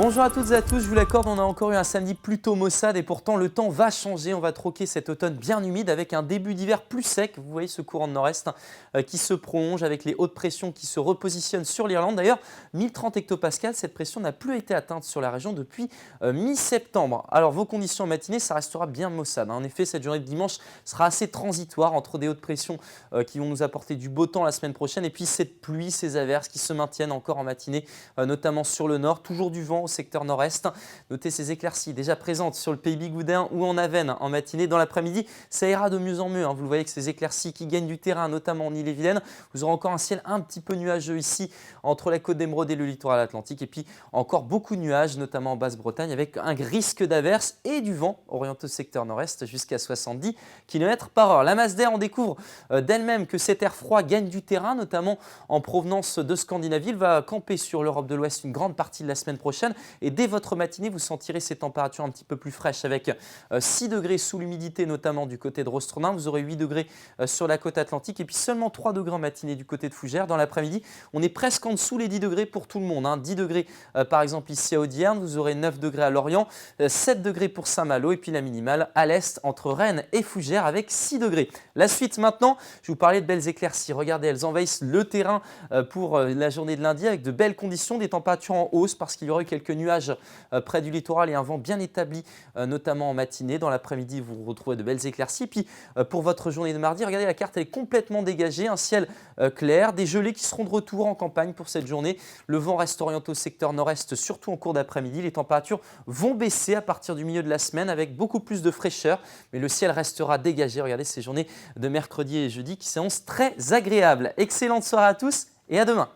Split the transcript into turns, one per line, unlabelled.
Bonjour à toutes et à tous, je vous l'accorde, on a encore eu un samedi plutôt maussade et pourtant le temps va changer. On va troquer cet automne bien humide avec un début d'hiver plus sec. Vous voyez ce courant de nord-est qui se prolonge avec les hautes pressions qui se repositionnent sur l'Irlande. D'ailleurs, 1030 hectopascales, cette pression n'a plus été atteinte sur la région depuis mi-septembre. Alors vos conditions en matinée, ça restera bien maussade. En effet, cette journée de dimanche sera assez transitoire entre des hautes pressions qui vont nous apporter du beau temps la semaine prochaine et puis cette pluie, ces averses qui se maintiennent encore en matinée, notamment sur le nord. Toujours du vent au secteur nord-est. Notez ces éclaircies déjà présentes sur le pays bigoudin ou en Avesnes en matinée. Dans l'après-midi, ça ira de mieux en mieux. Vous le voyez que ces éclaircies qui gagnent du terrain, notamment en Ille-et-Vilaine. Vous aurez encore un ciel un petit peu nuageux ici entre la côte d'Émeraude et le littoral atlantique. Et puis encore beaucoup de nuages, notamment en Basse-Bretagne, avec un risque d'averse et du vent orienté au secteur nord-est jusqu'à 70 km/h. La masse d'air, on découvre d'elle-même que cet air froid gagne du terrain, notamment en provenance de Scandinavie. Il va camper sur l'Europe de l'Ouest une grande partie de la semaine prochaine. Et dès votre matinée, vous sentirez ces températures un petit peu plus fraîches avec 6 degrés sous l'humidité, notamment du côté de Rostrodun. Vous aurez 8 degrés sur la côte atlantique et puis seulement 3 degrés en matinée du côté de Fougères. Dans l'après-midi, on est presque en dessous les 10 degrés pour tout le monde. 10 degrés par exemple ici à Audierne, vous aurez 9 degrés à Lorient, 7 degrés pour Saint-Malo et puis la minimale à l'est entre Rennes et Fougères avec 6 degrés. La suite maintenant, je vous parlais de belles éclaircies. Regardez, elles envahissent le terrain pour la journée de lundi avec de belles conditions, des températures en hausse parce qu'il y aurait quelques nuages près du littoral et un vent bien établi, notamment en matinée. Dans l'après-midi, vous retrouvez de belles éclaircies. Puis pour votre journée de mardi, regardez, la carte elle est complètement dégagée, un ciel clair, des gelées qui seront de retour en campagne pour cette journée. Le vent reste orienté au secteur nord-est, surtout en cours d'après-midi. Les températures vont baisser à partir du milieu de la semaine avec beaucoup plus de fraîcheur, mais le ciel restera dégagé. Regardez ces journées de mercredi et jeudi qui s'annoncent très agréables. Excellente soirée à tous et à demain.